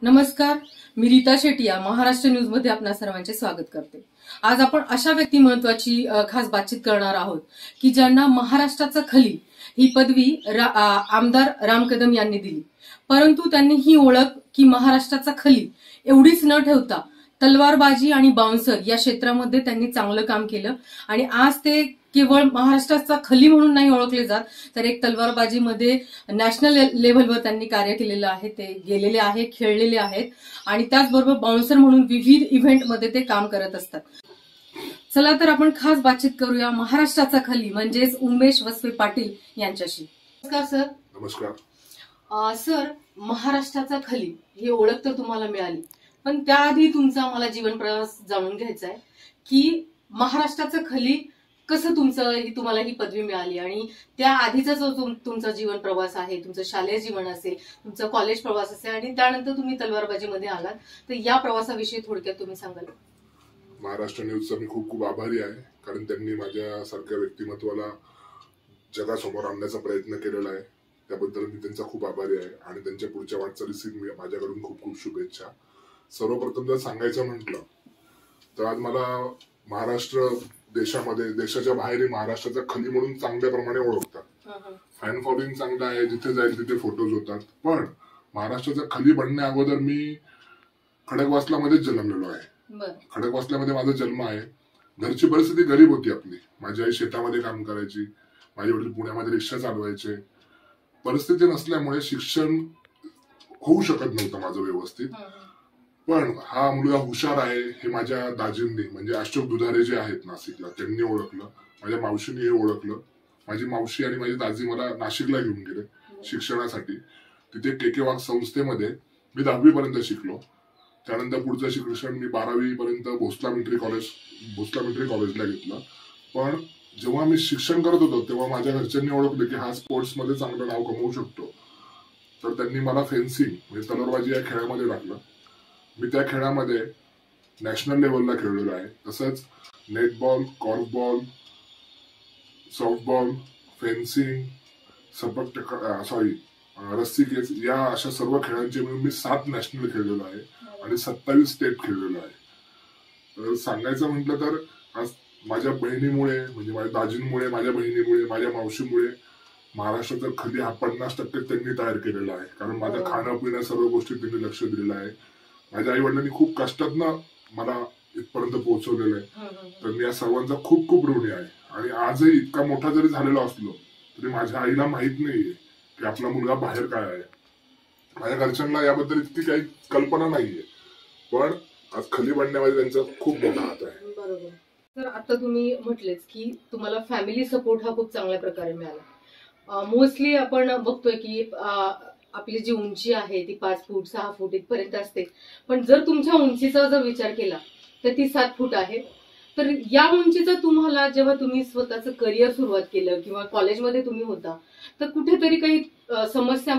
नमस्कार, मी रीता शेट्टी महाराष्ट्र न्यूज मध्ये आपणा सर्वांचे स्वागत करते। आज आपण अशा व्यक्तिमत्वाची खास बातचीत करणार आहोत की ज्यांना महाराष्ट्राचा खली ही पदवी आमदार राम कदम यांनी दिली, परंतु त्यांनी ही ओळख की महाराष्ट्राचा खली एवढीच न ठेवता तलवारबाजी आणि बाउन्सर या क्षेत्रामध्ये त्यांनी चांगलं काम केलं आणि आज ते केवळ महाराष्ट्राचा खली म्हणून नाही ओळखले जात, तर एक तलवारबाजीमध्ये नॅशनल लेव्हलवर त्यांनी कार्य केलेलं आहे, ते गेलेले आहे, खेळलेले आहेत आणि त्याचबरोबर बाउन्सर म्हणून विविध इव्हेंटमध्ये ते काम करत असतात। चला तर आपण खास बातचीत करूया महाराष्ट्राचा खली म्हणजेच उमेश वसवे पाटील यांच्याशी। नमस्कार सर। नमस्कार सर, महाराष्ट्राचा खली ही ओळख तर तुम्हाला मिळाली, पण त्याआधी तुमचा मला जीवन प्रवास जाणून घ्यायचा आहे की महाराष्ट्राचं खली कसं तुम्हाला ही पदवी मिळाली आणि त्या आधीचा जो तुमचा जीवन प्रवास आहे, तुमचं शालेय जीवन असेल, तुमचा कॉलेज प्रवास असेल आणि त्यानंतर तुम्ही तलवारबाजीमध्ये आलात, तर या प्रवासाविषयी थोडक्यात तुम्ही सांगाल? महाराष्ट्र न्यूजचा मी खूप खूप आभारी आहे, कारण त्यांनी माझ्यासारख्या व्यक्तिमत्वाला जगासमोर आणण्याचा प्रयत्न केलेला आहे। त्याबद्दल मी त्यांचा खूप आभारी आहे आणि त्यांच्या पुढच्या वाटचालीसाठी माझ्याकडून खूप खूप शुभेच्छा। सर्वप्रथम जर सांगायचं म्हटलं तर आज मला महाराष्ट्र देशाच्या बाहेर महाराष्ट्राचा खली म्हणून चांगल्या प्रमाणे ओळखतात। फॅन फॉलोइंग चांगलं आहे, जिथे जाईल तिथे फोटोज होतात। पण महाराष्ट्राचा खली बनण्या अगोदर मी खडकवासलामध्ये जन्मलेलो आहे। खडकवासल्यामध्ये माझा जन्म आहे। घरची परिस्थिती गरीब होती आपली। माझी आई शेतामध्ये काम करायची, माझे वडील पुण्यामध्ये रिक्षा चालवायचे। परिस्थिती नसल्यामुळे शिक्षण होऊ शकत नव्हतं माझं व्यवस्थित। पण हा मुलगा हुशार आहे हे माझ्या दाजींनी म्हणजे अशोक दुधारे जे आहेत नाशिकला त्यांनी ओळखलं, माझ्या मावशीने हे ओळखलं। माझी मावशी आणि माझी दाजी मला नाशिकला घेऊन गेले शिक्षणासाठी। तिथे के वाघ संस्थेमध्ये मी 10वी पर्यंत शिकलो। त्यानंतर पुढचं शिक्षण मी 12वी पर्यंत भोसला मिलिटरी कॉलेजला घेतलं। पण जेव्हा मी शिक्षण करत होतो तेव्हा माझ्या घरच्यांनी ओळखले की हा स्पोर्ट्स मध्ये चांगलं नाव कमवू शकतो, तर त्यांनी मला फेन्सिंग म्हणजे तलवारबाजी या खेळामध्ये टाकलं। मी त्या खेळामध्ये नॅशनल लेवलला खेळलेलो आहे। तसंच नेटबॉल, कॉर्फबॉल, सॉफ्टबॉल, फेन्सिंग, रस्सीखेच या अशा सर्व खेळांचे मिळून मी 7 नॅशनल खेळलेलो आहे आणि 27 स्टेट खेळलेलो आहे। तर सांगायचं म्हटलं तर आज माझ्या बहिणीमुळे म्हणजे माझ्या दाजींमुळे, माझ्या बहिणीमुळे, माझ्या मावशीमुळे महाराष्ट्राचा खली हा 50% त्यांनी तयार केलेला आहे। कारण माझं खाणं पिणं सर्व गोष्टी त्यांनी लक्ष दिलेलं आहे। माझ्या आई वडिलांनी खूप कष्टातनं मला इथपर्यंत पोहोचवलेलं आहे, तर मी या सर्वांचा खूप खूप ऋणी आहे। आणि आजही इतका मोठा जरी झालेला असलो तरी माझ्या आईला माहित नाहीये की आपला मुलगा बाहेर काय आहे। माझ्या घरच्यांना याबद्दल इतकी काही कल्पना नाहीये, पण आज खली बनण्यामध्ये त्यांचा खूप मोठा हात आहे। बरोबर सर, आता तुम्ही म्हटलेच की तुम्हाला फॅमिली सपोर्ट हा खूप चांगल्या प्रकारे मिळाला। मोस्टली आपण बघतोय की आपली जी उंची आहे ती 5 फूट 6 फूट इथपर्यंत असते, पण जर तुमच्या उंचीचा जर विचार केला तर ती 7 फूट आहे। तर या उंचीचा तुम्हाला जेव्हा तुम्ही स्वतःचं करिअर सुरुवात केलं किंवा कॉलेजमध्ये तुम्ही होता, तर कुठेतरी काही समस्या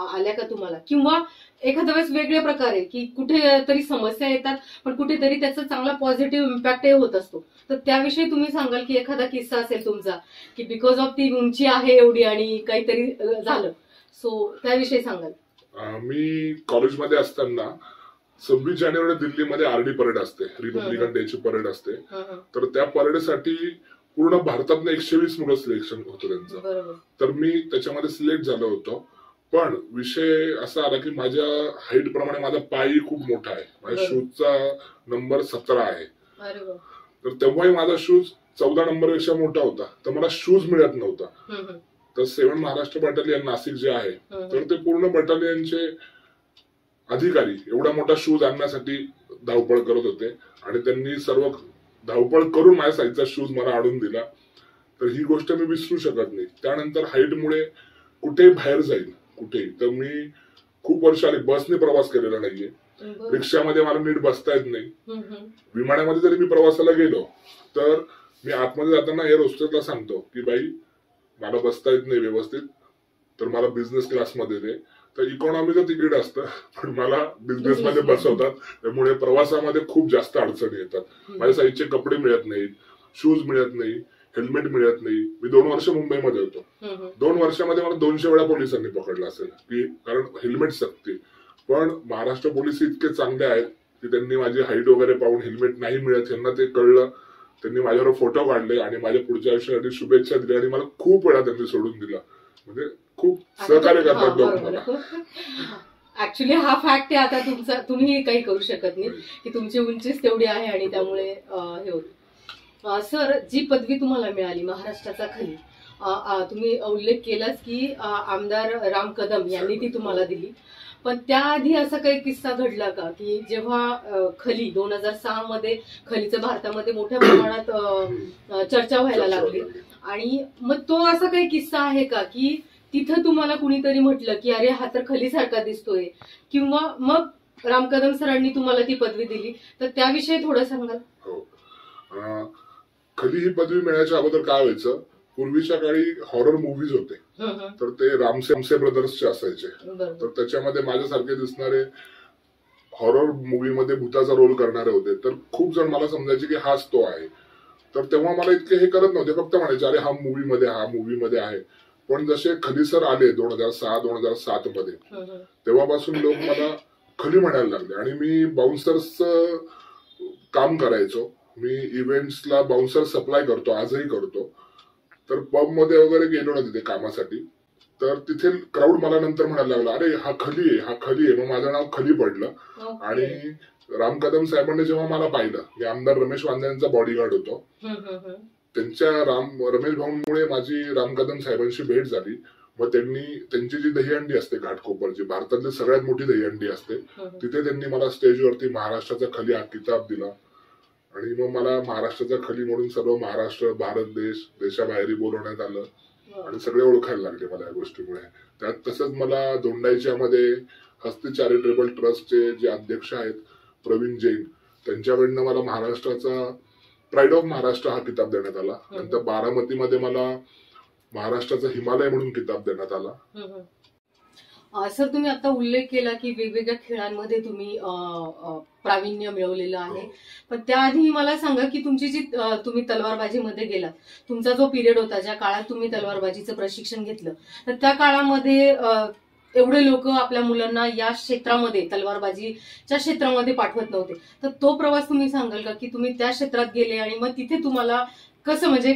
आल्या का तुम्हाला, किंवा एखाद्या वेळेस वेगळ्या प्रकारे की कुठेतरी समस्या येतात पण कुठेतरी त्याचा चांगला पॉझिटिव्ह इम्पॅक्टही होत असतो, तर त्याविषयी तुम्ही सांगाल की एखादा किस्सा असेल तुमचा की बिकॉज ऑफ ती उंची आहे एवढी आणि काहीतरी झालं, सो त्याविषयी सांगाल? मी कॉलेजमध्ये असताना 26 जानेवारी दिल्लीमध्ये आरडी परेड असते, रिपब्लिकन डेची परेड असते। तर त्या परेडसाठी पूर्ण भारतातनं 120 मुलं सिलेक्शन होतं त्यांचं, तर मी त्याच्यामध्ये सिलेक्ट झालो होतो। पण विषय असा आला की माझ्या हाईट प्रमाणे माझा पायही खूप मोठा आहे, माझ्या शूजचा नंबर 17 आहे। तर तेव्हाही माझा शूज 14 नंबरपेक्षा मोठा होता, तर मला शूज मिळत नव्हता। तर 7 महाराष्ट्र बटालियन नाशिक जे आहे, तर ते पूर्ण बटालियनचे अधिकारी एवढा मोठा शूज आणण्यासाठी धावपळ करत होते आणि त्यांनी सर्व धावपळ करून माझ्या साईजचा शूज मला आणून दिला। तर ही गोष्ट मी विसरू शकत नाही। त्यानंतर हाईटमुळे कुठेही बाहेर जाईल कुठेही, तर मी खूप वर्ष आली बसने प्रवास केलेला नाहीये, रिक्षामध्ये मला नीट बसता येत नाही, विमानामध्ये जरी मी प्रवासाला गेलो तर मी आतमध्ये जाताना एअर होस्टेसला सांगतो की बाई मला बसता येत नाही व्यवस्थित, तर मला बिझनेस क्लासमध्ये दे। तर इकॉनॉमीचं तिकीट असतं पण मला बिझनेस मध्ये बसवतात, त्यामुळे प्रवासामध्ये खूप जास्त अडचणी येतात। माझ्या साईजचे कपडे मिळत नाहीत, शूज मिळत नाही, हेल्मेट मिळत नाही। मी 2 वर्ष मुंबईमध्ये होतो, 2 वर्षामध्ये मला 200 वेळा पोलिसांनी पकडलं असेल की कारण हेल्मेट सक्ती। पण महाराष्ट्र पोलीस इतके चांगले आहेत की त्यांनी माझी हाईट वगैरे पाहून हेल्मेट नाही मिळत यांना ते कळलं, त्यांनी माझ्यावर फोटो काढले आणि माझ्या पुढच्या आयुष्यासाठी शुभेच्छा दिल्या आणि मला खूप वेळा त्यांनी सोडून दिला. म्हणजे खूप सहकार्य करतात लोक मला. ऍक्च्युली हा फॅक्ट आहे. आता तुमचा तुम्ही काही करू शकत नाही की तुमची उंचीच तेवढी आहे आणि त्यामुळे हे होत. सर, जी पदवी तुम्हाला मिळाली महाराष्ट्राचा खली, तुम्ही उल्लेख केलाच की आमदार राम कदम यांनी ती तुम्हाला दिली, पण त्याआधी असा काही किस्सा घडला का की जेव्हा खली 2006 मध्ये खलीचं भारतामध्ये मोठ्या प्रमाणात चर्चा व्हायला लागली आणि मग तो असा काही किस्सा आहे का की तिथं तुम्हाला कुणीतरी म्हटलं की अरे हा तर खलीसारखा दिसतोय, किंवा मग राम कदम सरांनी तुम्हाला ती पदवी दिली, तर त्याविषयी थोडं सांगाल? हो, खली ही पदवी मिळायच्या अगोदर काय व्हायचं, पूर्वीच्या काळी हॉरर मूव्हीज होते, तर ते रामसे ब्रदर्सचे असायचे. तर त्याच्यामध्ये माझ्यासारखे दिसणारे हॉरर मूव्ही मध्ये भूताचा रोल करणारे होते. तर खूप जण मला समजायचे की हाच तो आहे. तर तेव्हा मला इतके हे करत नव्हते, फक्त म्हणायचे अरे हा मूवी मध्ये आहे. पण जसे खली सर आले 2006-2007 मध्ये, तेव्हापासून लोक मला खली म्हणायला लागले आणि मी बाउन्सर्सचं काम करायचो. मी इव्हेंट्सला बाउन्सर सप्लाय करतो, आजही करतो. तर पब मध्ये वगैरे गेलो ना तिथे कामासाठी, तर तिथे क्राऊड मला नंतर म्हणायला लागला अरे हा खली आहे, हा खली आहे. मग माझं नाव खली पडलं. आणि राम कदम साहेबांनी जेव्हा मला पाहिलं, मी आमदार रमेश वांदे यांचा बॉडीगार्ड होतो, त्यांच्या रमेश भाऊंमुळे माझी राम कदम साहेबांशी भेट झाली. मग त्यांची जी दहीहंडी असते घाटकोपरची, भारतातली सगळ्यात मोठी दहीहंडी असते, तिथे त्यांनी मला स्टेजवरती महाराष्ट्राचा खली हा किताब दिला. आणि मग मला महाराष्ट्राचा खली म्हणून सर्व महाराष्ट्र, भारत देशाबाहेरही बोलवण्यात आलं आणि सगळे ओळखायला लागले मला या गोष्टीमुळे. त्यात तसंच मला दोंडाईच्यामध्ये हस्ती चॅरिटेबल ट्रस्टचे जे अध्यक्ष आहेत प्रवीण जैन, त्यांच्याकडनं मला महाराष्ट्राचा प्राईड ऑफ महाराष्ट्र हा किताब देण्यात आला. नंतर बारामतीमध्ये मला महाराष्ट्राचा हिमालय म्हणून किताब देण्यात आला. सर, तुम्ही आता उल्लेख केला की वेगवेगळ्या खेळांमध्ये तुम्ही प्रावीण्य मिळवलेलं आहे, पण त्याआधी मला सांगा की तुम्ही तलवारबाजीमध्ये गेलात, तुमचा जो पिरियड होता ज्या काळात तुम्ही तलवारबाजीचं प्रशिक्षण घेतलं, तर त्या काळामध्ये एवढे लोक आपल्या मुलांना या क्षेत्रामध्ये, तलवारबाजीच्या क्षेत्रामध्ये पाठवत नव्हते. तर तो प्रवास तुम्ही सांगाल का की तुम्ही त्या क्षेत्रात गेले आणि मग तिथे तुम्हाला कसं, म्हणजे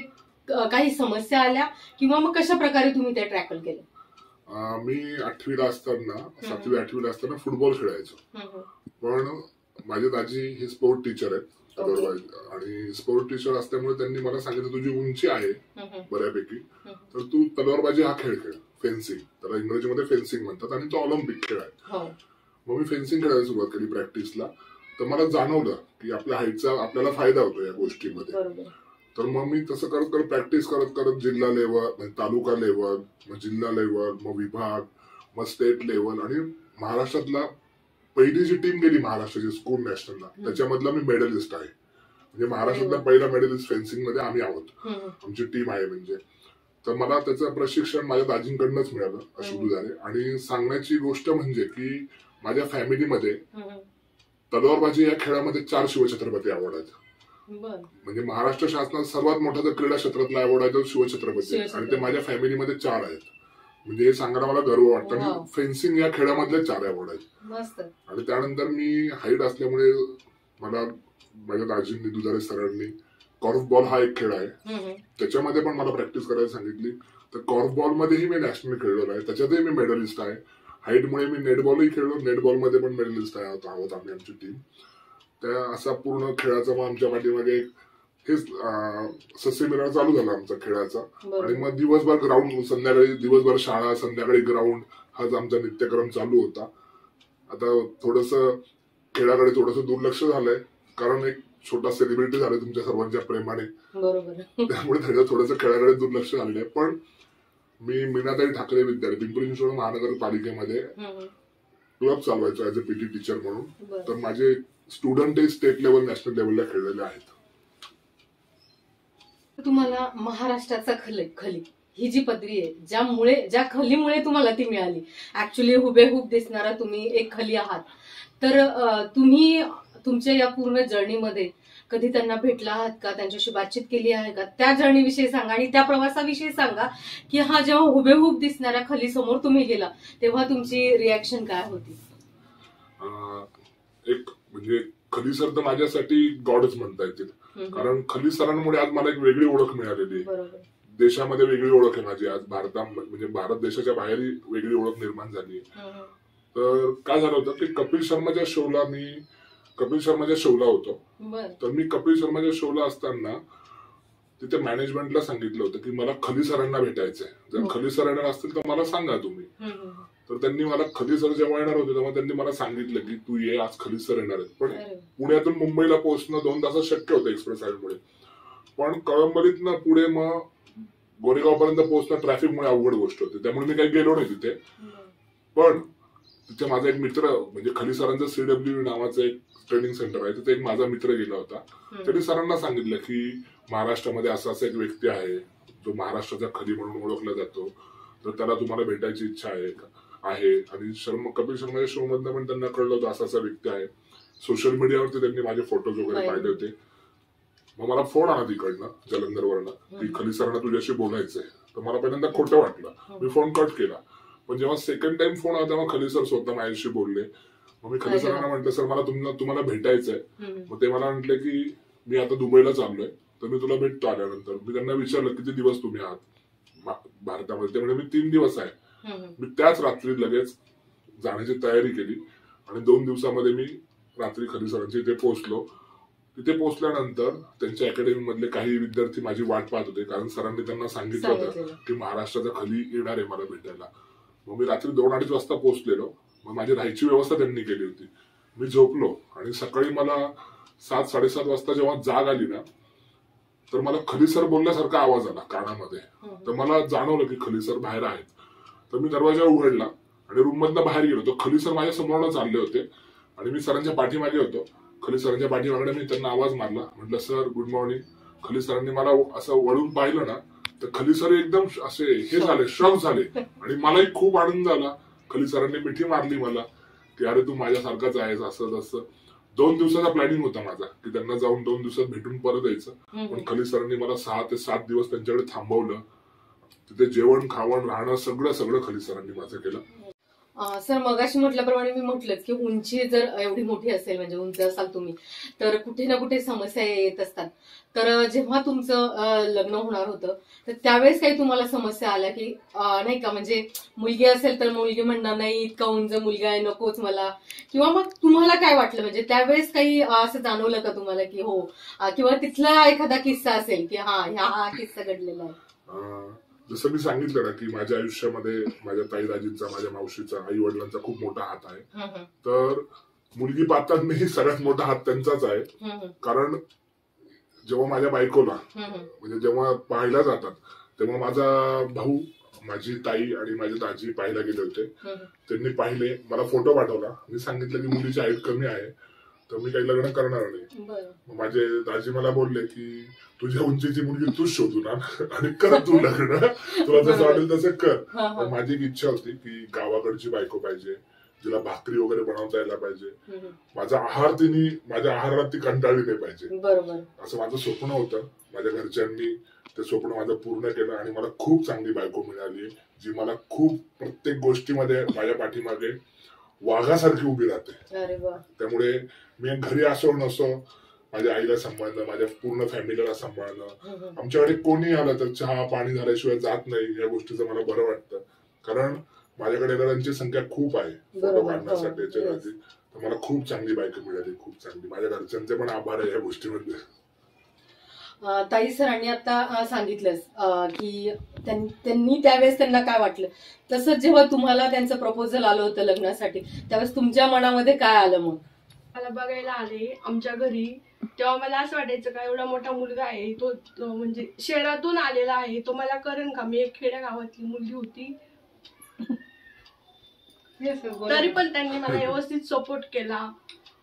काही समस्या आल्या किंवा मग कशा प्रकारे तुम्ही ते टॅकल केलं? मी 7वी-8वीला असताना फुटबॉल खेळायचो. पण माझे दाजी हे स्पोर्ट टीचर आहेत आणि स्पोर्ट टीचर असल्यामुळे त्यांनी मला सांगितलं तुझी उंची आहे बऱ्यापैकी, तर तू तलवारबाजी हा खेळ खेळ, फेन्सिंग, त्याला इंग्रजीमध्ये फेन्सिंग म्हणतात आणि तो ऑलिम्पिक खेळ आहे. मग मी फेन्सिंग खेळायला सुरुवात केली प्रॅक्टिसला. तर मला जाणवलं की आपल्या हाईटचा आपल्याला फायदा होतो या गोष्टीमध्ये. तर मग मी तसं करत प्रॅक्टिस करत जिल्हा लेवल, तालुका लेवल, मग जिल्हा लेवल, मग विभाग, मग स्टेट लेवल आणि महाराष्ट्रातला पहिली जी टीम गेली महाराष्ट्राची स्कूल नॅशनलला, त्याच्यामधला मी मेडलिस्ट आहे. म्हणजे महाराष्ट्रातला पहिला मेडलिस्ट फेन्सिंग मध्ये आम्ही आहोत, आमची टीम आहे म्हणजे. तर मला त्याचं प्रशिक्षण माझ्या दाजींकडनंच मिळालं, अशुभ झाले. आणि सांगण्याची गोष्ट म्हणजे की माझ्या फॅमिलीमध्ये तलवारबाजी या खेळामध्ये 4 शिवछत्रपती अवॉर्ड आहेत. म्हणजे महाराष्ट्र शासनात सर्वात मोठा जर क्रीडा क्षेत्रातला अवॉर्ड आहे तो शिवछत्रपती, आणि ते माझ्या फॅमिलीमध्ये 4 आहेत. म्हणजे हे सांगायला मला गर्व वाटतं. आणि फेन्सिंग या खेळामधले 4 अवॉर्ड आहेत. आणि त्यानंतर मी हाईट असल्यामुळे मला माझ्या दाजींनी, दुधारे सरांनी कॉर्फबॉल हा एक खेळ आहे, त्याच्यामध्ये पण मला प्रॅक्टिस करायला सांगितली. तर कॉर्फबॉल मध्येही मी नॅशनल खेळलेलो आहे, त्याच्यातही मी मेडलिस्ट आहे. हाईटमुळे मी नेटबॉलही खेळलो, नेटबॉलमध्ये पण मेडलिस्ट आहोत आम्ही, आमची टीम. त्या असा पूर्ण खेळाचा मग आमच्या पाठीमागे हे ससेमिनार चालू झाला आमचा खेळाचा. आणि मग दिवसभर ग्राउंड, संध्याकाळी दिवसभर शाळा, संध्याकाळी ग्राउंड, हाच आमचा नित्यक्रम चालू होता. आता थोडस खेळाकडे थोडस दुर्लक्ष झालंय, कारण एक छोटा सेलिब्रिटी झालाय तुमच्या सर्वांच्या प्रेमाने, त्यामुळे थोडंसं खेळाकडे दुर्लक्ष झालेलं आहे. पण मी मीनाताई ठाकरे विद्यालय, पिंपरी चिंचवड महानगरपालिकेमध्ये क्लब चालवायचो ऍज अ पीटी टीचर म्हणून. तर माझे स्टुडंटही स्टेट लेवल, नॅशनल लेवलला खेळलेले आहेत. तुम्हाला महाराष्ट्राचा खली ही जी पदवी आहे, ज्या खलीमुळे तुम्हाला ती मिळाली, ऍक्च्युली हुबेहूब दिसणारा तुम्ही एक खली आहात. तर तुम्ही तुमच्या या पूर्ण जर्नीमध्ये कधी त्यांना भेटला आहात का, त्यांच्याशी बातचीत केली आहे का? त्या जर्नीविषयी सांगा आणि त्या प्रवासाविषयी सांगा की हा जेव्हा हुबेहूब दिसणाऱ्या खली समोर तुम्ही गेला तेव्हा तुमची रिॲक्शन काय होती? अं, एक म्हणजे खली सर तर माझ्यासाठी गॉडच म्हणता येतील, कारण खली सरांमुळे आज मला एक वेगळी ओळख मिळालेली आहे. देशामध्ये वेगळी ओळख आहे माझी आज, म्हणजे भारत देशाच्या बाहेरही वेगळी ओळख निर्माण झाली आहे. तर काय झालं होतं की कपिल शर्माच्या शोला होतो. तर मी कपिल शर्माच्या शोला असताना तिथे मॅनेजमेंटला सांगितलं होतं की मला खली सरांना भेटायचंय, जर खली सर येणार असतील तर मला सांगा तुम्ही. तर त्यांनी मला खली सर जेव्हा येणार होते तेव्हा त्यांनी मला सांगितलं की तू ये, आज खली सर येणार आहेत. पण पुण्यातून मुंबईला पोहोचणं 2 तासात शक्य होतं एक्सप्रेस हायवेमुळे, पण कळंबरीतनं पुढे मग गोरेगाव पर्यंत पोहोचणं ट्रॅफिकमुळे अवघड गोष्ट होती, त्यामुळे मी काही गेलो नाही तिथे. पण तिथे माझा एक मित्र, म्हणजे खली सरांचं CW नावाचं एक ट्रेनिंग सेंटर आहे, तिथे एक माझा मित्र गेला होता. त्यांनी सरांना सांगितलं की महाराष्ट्रामध्ये असा एक व्यक्ती आहे जो महाराष्ट्राचा खली म्हणून ओळखला जातो, तर त्याला तुम्हाला भेटायची इच्छा आहे. आणि कपिल शर्माच्या शो मधनं पण त्यांना कळलं होतं असा व्यक्ती आहे. सोशल मीडियावरती त्यांनी माझे फोटोज वगैरे पाहिले होते. मग मला फोन आला तिकडनं जलंधरवरनं की खली सरांना तुझ्याशी बोलायचंय. तर मला पहिल्यांदा खोटं वाटलं, मी फोन कट केला. पण जेव्हा सेकंड टाइम फोन आला तेव्हा खली सर स्वतः माझ्याशी बोलले. मग मी खली सरांना म्हटलं सर मला तुम्हाला भेटायचंय. मग ते मला म्हटले की मी आता दुबईला चाललोय, तर मी तुला भेटतो आल्यानंतर. मी त्यांना विचारलं किती दिवस तुम्ही आहात भारतामध्ये, ते म्हणजे मी 3 दिवस आहे. मी त्याच रात्री लगेच जाण्याची तयारी केली आणि 2 दिवसामध्ये मी रात्री खली सरांच्या इथे पोहोचलो. तिथे पोहोचल्यानंतर त्यांच्या अकॅडमी मधले काही विद्यार्थी माझी वाट पाहत होते, कारण सरांनी त्यांना सांगितलं होतं की महाराष्ट्राचा खली येणार आहे मला भेटायला. मग मी रात्री 2-2:30 वाजता पोहोचलेलो. मग माझी राहायची व्यवस्था त्यांनी केली होती. मी झोपलो आणि सकाळी मला 7-7:30 वाजता जेव्हा जाग आली ना, तर मला खली सर बोलल्यासारखा आवाज आला कानामध्ये. तर मला जाणवलं की खली सर बाहेर आहेत. तर मी दरवाजा उघडला आणि रूम मधनं बाहेर गेलो. तर खली सर माझ्या समोरच चालले होते आणि मी सरांच्या पाठीमागे होतो. खली सरांच्या पाठीमागे मी त्यांना आवाज मारला, म्हटलं सर गुड मॉर्निंग. खली सरांनी मला असं वळून पाहिलं ना, तर खली सर एकदम असे हे झाले, शॉक झाले आणि मलाही खूप आनंद झाला. खली सरांनी मिठी मारली मला की अरे तू माझ्यासारखाच आहेस, असं तसं. 2 दिवसाचा प्लॅनिंग होता माझा की त्यांना जाऊन 2 दिवसात भेटून परत यायचं. पण खली सरांनी मला 6 ते 7 दिवस त्यांच्याकडे थांबवलं. तिथे जेवण खावण राहणं सगळं खली सरांनी माझं केलं. सर मगाशी म्हटल्याप्रमाणे मी म्हटलंच की उंची जर एवढी मोठी असेल, म्हणजे उंच असाल तुम्ही, तर कुठे ना कुठे समस्या येत असतात. तर जेव्हा तुमचं लग्न होणार होतं तर त्यावेळेस काही तुम्हाला समस्या आल्या की नाही का, म्हणजे मुलगी असेल तर मुलगी म्हणणार नाही इतका उंच मुलगा आहे नकोच मला, किंवा मग तुम्हाला काय वाटलं, म्हणजे त्यावेळेस काही असं जाणवलं का तुम्हाला की हो, किंवा तिथला एखादा किस्सा असेल की हा किस्सा घडलेला आहे? जसं मी सांगितलं ना की माझ्या आयुष्यामध्ये माझ्या ताई दाजींचा, माझ्या मावशीचा, आई वडिलांचा खूप मोठा हात आहे. तर मुलगी पाहताना सगळ्यात मोठा हात त्यांचाच आहे. कारण जेव्हा माझ्या बायकोला म्हणजे जेव्हा पाहायला जातात तेव्हा माझा भाऊ, माझी ताई आणि माझे दाजी पाहायला गेले होते. त्यांनी पाहिले, मला फोटो पाठवला. मी सांगितलं की मुलीची हाईट कमी आहे तर मी काही लग्न करणार नाही. माझे दाजी मला बोलले की तुझ्या उंचीची मुलगी तूच शोधून आण आणि कर तू लग्न, तुला जसं वाटेल तसं कर. माझी एक इच्छा होती की गावाकडची बायको पाहिजे, जिला भाकरी वगैरे बनवता यायला पाहिजे. माझा आहारात ती कंटाळली नाही पाहिजे, असं माझं स्वप्न होतं. माझ्या घरच्यांनी ते स्वप्न माझं पूर्ण केलं आणि मला खूप चांगली बायको मिळाली, जी मला खूप प्रत्येक गोष्टीमध्ये माझ्या पाठीमागे वाघासारखी उभी राहते. त्यामुळे मी घरी असो नसो माझ्या आईला सांभाळणं, माझ्या पूर्ण फॅमिलीला सांभाळणं, आमच्याकडे कोणी आलं तर चहा पाणी झाल्याशिवाय जात नाही, या गोष्टीचं मला बरं वाटतं. कारण माझ्याकडे येणाऱ्यांची संख्या खूप आहे फोटो काढण्यासाठी. तर मला खूप चांगली बायको मिळाली, खूप चांगली. माझ्या घरच्यांचे पण आभार आहे या गोष्टीमध्ये. ताई सरांनी आता सांगितलंच की त्यांनी त्यावेळेस त्यांना काय वाटलं, तसंच जेव्हा तुम्हाला त्यांचं प्रपोजल आलं होतं लग्नासाठी त्यावेळेस तुमच्या मनामध्ये काय आलं? मग मला बघायला आले आमच्या घरी, तेव्हा मला असं वाटायचं का एवढा मोठा मुलगा आहे तो म्हणजे शहरातून आलेला आहे, तो मला करेन का? मी एक खेड्या गावातली मुलगी होती. तरी पण त्यांनी मला व्यवस्थित सपोर्ट केला.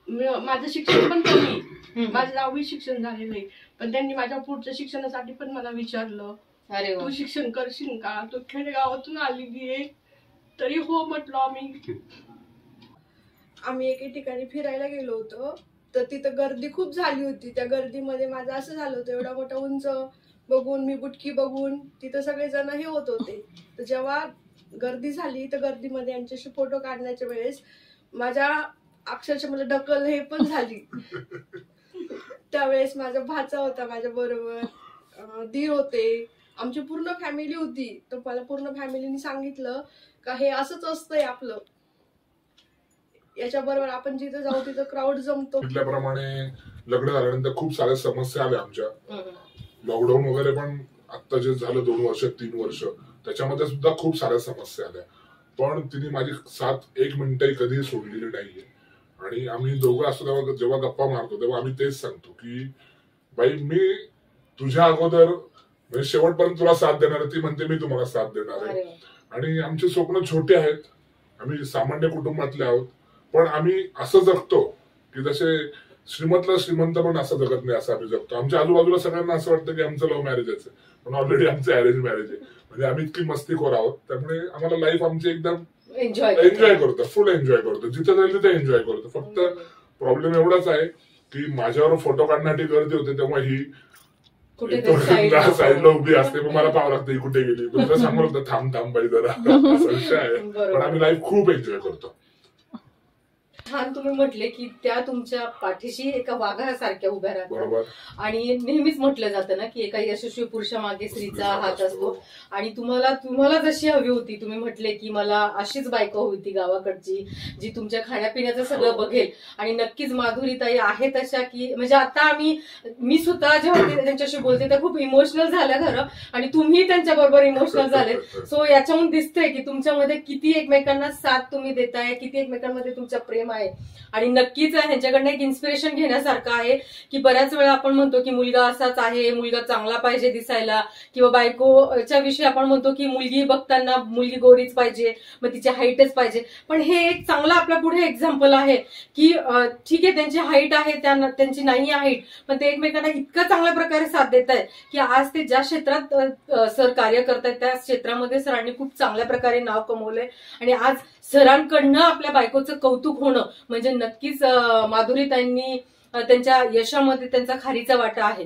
माझं शिक्षण पण कमी, माझं 10वी शिक्षण झालेलं आहे, पण त्यांनी माझ्या पुढच्या शिक्षणासाठी पण मला विचारलं तू शिक्षण करशील का? तू खेडेगावातून आलेली आहे. तरी हो म्हटलं. आम्ही एके ठिकाणी फिरायला गेलो होतो, तर तिथं गर्दी खूप झाली होती. त्या गर्दीमध्ये माझं असं झालं होतं, एवढा मोठा उंच बघून, मी बुटकी बघून तिथं सगळेजण हे होत होते. तर जेव्हा गर्दी झाली तर गर्दीमध्ये यांच्याशी फोटो काढण्याच्या वेळेस माझ्या अक्षरशः मला ढकल हे पण झाली. त्यावेळेस माझा भाचा होता माझ्या बरोबर, दीर होते, आमची पूर्ण फॅमिली होती. तर मला पूर्ण फॅमिलीने सांगितलं का हे असंच असतंय आपलं, याच्या बरोबर आपण जिथे जाऊ तिथं क्राऊड जमतो. म्हटल्याप्रमाणे लग्न झाल्यानंतर खूप साऱ्या समस्या आल्या आमच्या. लॉकडाऊन वगैरे पण आता जे झालं 2 वर्ष 3 वर्ष त्याच्यामध्ये सुद्धा खूप साऱ्या समस्या आल्या, पण तिने माझी साथ 1 मिनिटही कधी सोडलेली नाहीये. आणि आम्ही दोघं असतो तेव्हा जेव्हा गप्पा मारतो तेव्हा आम्ही तेच सांगतो की बाई मी तुझ्या अगोदर म्हणजे शेवटपर्यंत तुला साथ देणार आहे, ती म्हणते मी तुम्हाला साथ देणार आहे. आणि आमचे स्वप्न छोटे आहेत, आम्ही सामान्य कुटुंबातले आहोत, पण आम्ही असं जगतो की जसे श्रीमंतला श्रीमंत पण असं जगत नाही असं आम्ही जगतो. आमच्या आजूबाजूला सगळ्यांना असं वाटतं की आमचं लव्ह मॅरेजच आहे, पण ऑलरेडी आमचं अरेंज मॅरेज आहे. म्हणजे आम्ही इतकी मस्तीखोर आहोत, त्यामुळे आम्हाला लाईफ आमची एकदम एन्जॉय करतो, फुल एन्जॉय करतो, जिथे जाईल तिथे एन्जॉय करतो. फक्त प्रॉब्लेम एवढाच आहे की माझ्यावर फोटो काढण्यासाठी गर्दी होते तेव्हा ही साईडला उभी असते, मग मला पाहावं लागतं ही कुठे गेली. तुला सांगू लागतं थांब बाई जरा, असा विषय आहे. पण आम्ही लाईफ खूप एन्जॉय करतो. छान तुम्ही म्हटले की त्या तुमच्या पाठीशी एका वाघासारख्या उभ्या राहतात. बरोबर. आणि नेहमीच म्हटलं जातं ना की एका यशस्वी पुरुषामागे स्त्रीचा हात असतो. आणि तुम्हाला जशी हवी होती, तुम्ही म्हटले की मला अशीच बायको होती गावाकडची जी तुमच्या खाण्यापिण्याचं सगळं बघेल. आणि नक्कीच माधुरीताई आहे तशा की म्हणजे आता मी स्वतः जेव्हा त्यांच्याशी बोलते त्या खूप इमोशनल झाल्या खरं, आणि तुम्ही त्यांच्या बरोबर इमोशनल झाले. सो याच्याहून दिसतंय की तुमच्यामध्ये किती एकमेकांना साथ तुम्ही देताय, किती एकमेकांमध्ये तुमचं प्रेम आहे. आणि नक्कीच ह्यांच्याकडनं एक इन्स्पिरेशन घेण्यासारखं आहे की बऱ्याच वेळा आपण म्हणतो की मुलगा असाच आहे, मुलगा चांगला पाहिजे दिसायला, किंवा बायकोच्या विषयी आपण म्हणतो की मुलगी बघताना मुलगी गोरीच पाहिजे, मग तिची हाईटच पाहिजे. पण हे एक चांगलं आपल्या पुढे एक्झाम्पल आहे की ठीक आहे त्यांची हाईट आहे, त्यांची नाही हाईट, पण ते एकमेकांना इतकं चांगल्या प्रकारे साथ देत आहेत की आज ते ज्या क्षेत्रात सर कार्य करतायत त्या क्षेत्रामध्ये सरांनी खूप चांगल्या प्रकारे नाव कमवलंय. आणि आज सरांकडनं आपल्या बायकोचं कौतुक होणं म्हणजे नक्कीच माधुरीताईंनी त्यांच्या यशामध्ये त्यांचा खारीचा वाटा आहे.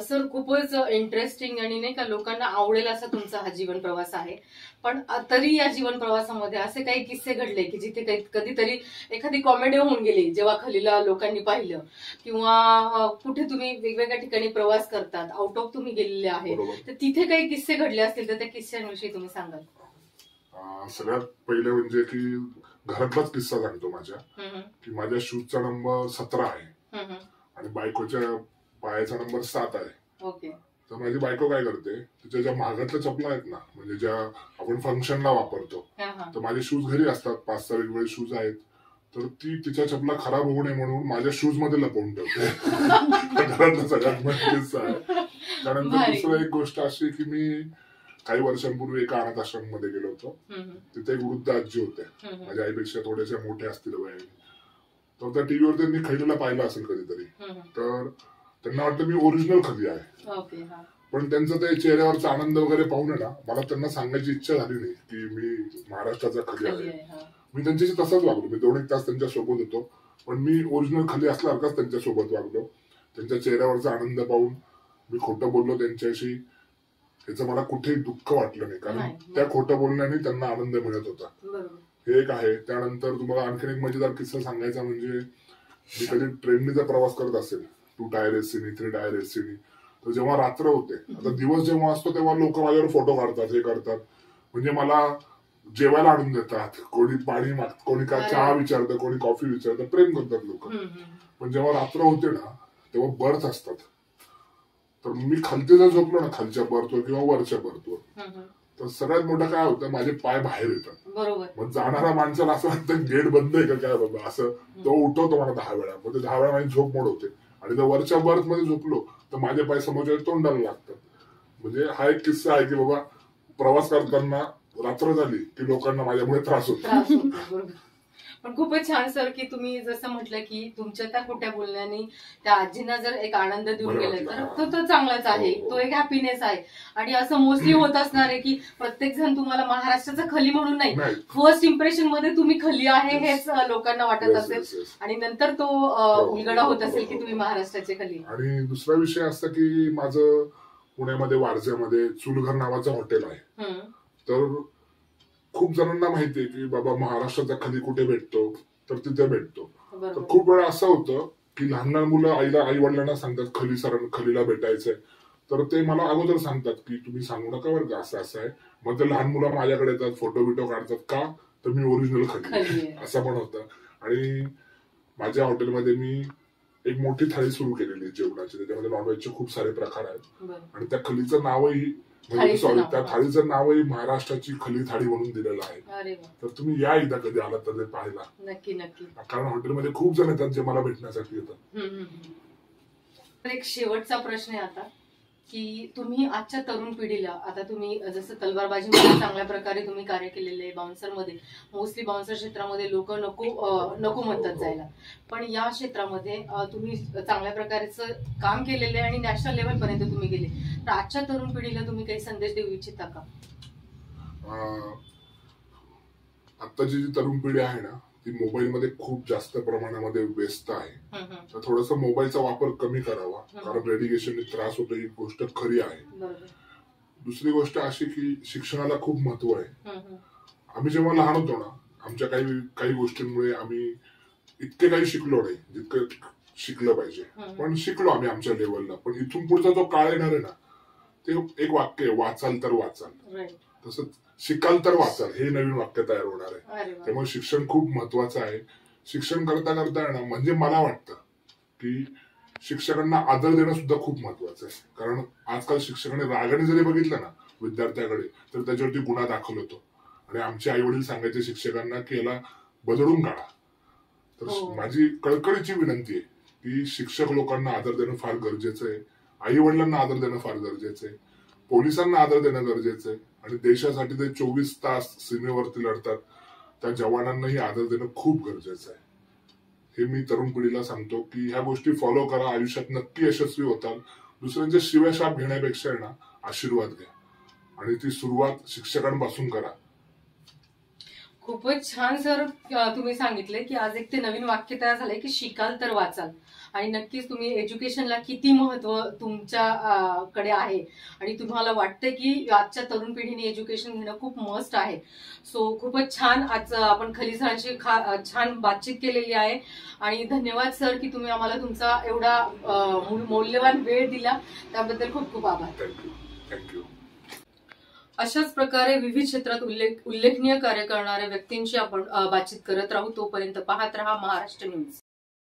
सर खूपच इंटरेस्टिंग आणि नाही का लोकांना आवडेल असा तुमचा हा जीवन प्रवास आहे. पण तरी या जीवन प्रवासामध्ये असे काही किस्से घडले की जिथे कधीतरी एखादी कॉमेडी होऊन गेली जेव्हा खलीला लोकांनी पाहिलं, किंवा कुठे तुम्ही वेगवेगळ्या ठिकाणी प्रवास करतात, आउट ऑफ तुम्ही गेलेले आहे, तर तिथे काही किस्से घडले असतील तर त्या किस्स्यांविषयी तुम्ही सांगाल? सगळ्यात पहिले म्हणजे की घरातलाच किस्सा सांगतो माझ्या, की माझ्या शूजचा नंबर 17 आहे आणि बायकोच्या पायाचा नंबर 7 आहे. ओके. तर माझी बायको काय करते, तिच्या ज्या महागातल्या चपला आहेत ना, म्हणजे ज्या आपण फंक्शनला वापरतो, तर माझे शूज घरी असतात, 5-6 वेगवेगळे शूज आहेत, तर ती तिच्या चपला खराब होऊ नये म्हणून माझ्या शूज मध्ये लपवून ठेवते. घरातला सगळ्यात मोठा किस्सा आहे. त्यानंतर दुसरं एक गोष्ट अशी की मी काही वर्षांपूर्वी एका अनाथ आश्रममध्ये गेलो होतो. तिथे एक वृद्ध आजी होत्या, माझ्या आईपेक्षा थोड्याशा मोठ्या असतील वयाने. तर त्या टीव्हीवर त्यांनी खलीला पाहिलं असेल कधीतरी, तर त्यांना वाटतं मी ओरिजिनल खली आहे. पण त्यांचा ते चेहऱ्यावरचा आनंद वगैरे पाहून ना मला त्यांना सांगायची इच्छा झाली नाही की मी महाराष्ट्राचा खली आहे. मी त्यांच्याशी तसाच वागलो, मी 2-1 तास त्यांच्या सोबत होतो, पण मी ओरिजिनल खली असल्यासारखाच त्यांच्या सोबत वागलो. त्यांच्या चेहऱ्यावरचा आनंद पाहून मी खोटं बोललो त्यांच्याशी, याचं मला कुठेही दुःख वाटलं नाही, कारण त्या खोटं बोलण्याने त्यांना आनंद मिळत होता. हे एक आहे. त्यानंतर तुम्हाला आणखीन एक मजेदार किस्सा सांगायचा म्हणजे मी कधी ट्रेनने जर प्रवास करत असेल, 2 टायर एससीनी 3 टायर एससीनी, तर जेव्हा रात्र होते, आता दिवस जेव्हा असतो तेव्हा लोक माझ्यावर फोटो काढतात, हे करतात, म्हणजे मला जेवायला आणून देतात, कोणी पाणी मागतं, कोणी काय चहा विचारतं, कोणी कॉफी विचारतं, प्रेम करतात लोक. पण जेव्हा रात्र होते ना तेव्हा बर्थ असतात, तर मी खालती जर झोपलो ना खालच्या बर्थवर किंवा वरच्या बर्थवर, तर सगळ्यात मोठं काय होतं, माझे पाय बाहेर येतात. मग जाणारा माणसाला असं वाटतं गेट बंद आहे का काय बाबा, असं तो उठवतो मला 10 वेळा, मग ते 10 वेळा माझी झोप मोड होते. आणि जर वरच्या बर्थ मध्ये झोपलो तर माझे पाय समोरच्या तोंडाला लागतात. म्हणजे हा एक किस्सा आहे की बाबा प्रवास करताना रात्र झाली की लोकांना माझ्यामुळे त्रास होतो. पण खूपच छान सर की तुम्ही जसं म्हटलं की तुमच्या त्या खोट्या बोलण्याने त्या आजींना जर एक आनंद देऊन गेला तर तो चांगलाच आहे, तो एक हॅपीनेस आहे. आणि असं मोस्टली होत असणार आहे की प्रत्येक जण तुम्हाला महाराष्ट्राचा खली म्हणून नाही, फर्स्ट इम्प्रेशन मध्ये तुम्ही खली आहे हेच लोकांना वाटत असेल, आणि नंतर तो उलगडा होत असेल की तुम्ही महाराष्ट्राचे खली. आणि दुसरा विषय असा की माझं पुण्यामध्ये वारज्यामध्ये चुलघर नावाचं हॉटेल आहे, तर खूप जणांना माहितीये की बाबा महाराष्ट्राचा खली कुठे भेटतो, तर तिथे भेटतो. तर बरोबर. खूप वेळा असं होतं की लहान लहान मुलं आई वडिलांना सांगतात खलीला भेटायचंय, तर ते मला अगोदर सांगतात की तुम्ही सांगू नका बरं का असं असं आहे. मग ते लहान मुलं माझ्याकडे येतात, फोटो बिटो काढतात, का तर मी ओरिजिनल खली खली आहे. असं पण होतं. आणि माझ्या हॉटेलमध्ये मी एक मोठी थाळी सुरू केलेली आहे जेवणाची, त्याच्यामध्ये नॉनव्हेजचे खूप सारे प्रकार आहेत. बरं. आणि त्या खलीचं नावही थाळीचं सॉरी नाव. त्या थाळीचं नावही महाराष्ट्राची खली थाळी म्हणून दिलेलं आहे. अरे वा. तर तुम्ही या एकदा कधी आलात तर ते पाहायला, नक्की नक्की. कारण हॉटेलमध्ये खूप जण येतात जे मला भेटण्यासाठी येतात. तर एक शेवटचा प्रश्न आहे आता की तुम्ही आजच्या तरुण पिढीला, आता तुम्ही जसं तलवारबाजीमध्ये चांगल्या प्रकारे तुम्ही कार्य केलेले आहे, बाउन्सरमध्ये मोस्टली बाउन्सर क्षेत्रामध्ये लोक नको म्हणतात जायला, पण या क्षेत्रामध्ये तुम्ही चांगल्या प्रकारचं काम केलेलं आहे आणि नॅशनल लेवल पर्यंत तुम्ही गेले, तर आजच्या तरुण पिढीला तुम्ही काही संदेश देऊ इच्छिता का? आत्ताची जी तरुण पिढी आहे ना, ती मोबाईलमध्ये खूप जास्त प्रमाणामध्ये व्यस्त आहे. तर थोडासा मोबाईलचा वापर कमी करावा, कारण रेडिएशनने त्रास होतो ही गोष्ट खरी आहे. दुसरी गोष्ट अशी की शिक्षणाला खूप महत्व आहे. आम्ही जेव्हा लहान होतो ना, आमच्या काही गोष्टींमुळे आम्ही इतके काही शिकलो नाही जितकं शिकलं पाहिजे, पण शिकलो आम्ही आमच्या लेवलला. पण इथून पुढचा जो काळ येणार आहे ना, ते एक वाक्य आहे, वाचाल तर वाचाल. तसंच शिकाल तर वाचाल हे नवीन वाक्य तयार होणार आहे. त्यामुळे शिक्षण खूप महत्वाचं आहे. शिक्षण करता करता आहे ना, म्हणजे मला वाटतं की शिक्षकांना आदर देणं सुद्धा खूप महत्वाचं आहे. कारण आजकाल शिक्षकांनी रागाने जरी बघितलं ना विद्यार्थ्याकडे, तर त्याच्यावरती गुन्हा दाखल होतो. आणि आमचे आई वडील सांगायचे शिक्षकांना की याला बदलून काढा. तर माझी कळकळीची विनंती आहे की शिक्षक लोकांना आदर देणं फार गरजेचं आहे, आई वडिलांना आदर देणं फार गरजेचं आहे, पोलिसांना आदर देणं गरजेचं आहे, आणि देशासाठी ते 24 तास सीमेवरती लढतात त्या जवानांनाही आदर देणं खूप गरजेचं आहे. हे मी तरुण पिढीला सांगतो की ह्या गोष्टी फॉलो करा, आयुष्यात नक्की यशस्वी होताल. दुसऱ्यांचे शिव्याशाप घेण्यापेक्षा आहे ना, आशीर्वाद घ्या, आणि ती सुरुवात शिक्षकांपासून करा. खूपच छान सर तुम्ही सांगितले की आज एक ते नवीन वाक्य तयार झालंय की शिकाल तर वाचाल, आणि नक्कीच तुम्ही एज्युकेशनला किती महत्व तुमच्याकडे आहे आणि तुम्हाला वाटतं की आजच्या तरुण पिढीने एज्युकेशन घेणं खूप मस्ट आहे. सो खूपच छान आज आपण खलीसरांची छान बातचीत केलेली आहे. आणि धन्यवाद सर की तुम्ही आम्हाला तुमचा एवढा मौल्यवान वेळ दिला, त्याबद्दल खूप खूप आभार. थँक्यू. अशाच प्रकारे विविध क्षेत्रात उल्लेखनीय कार्य करणाऱ्या व्यक्तींची आपण बातचीत करत राहू. तोपर्यंत पाहत रहा महाराष्ट्र न्यूज.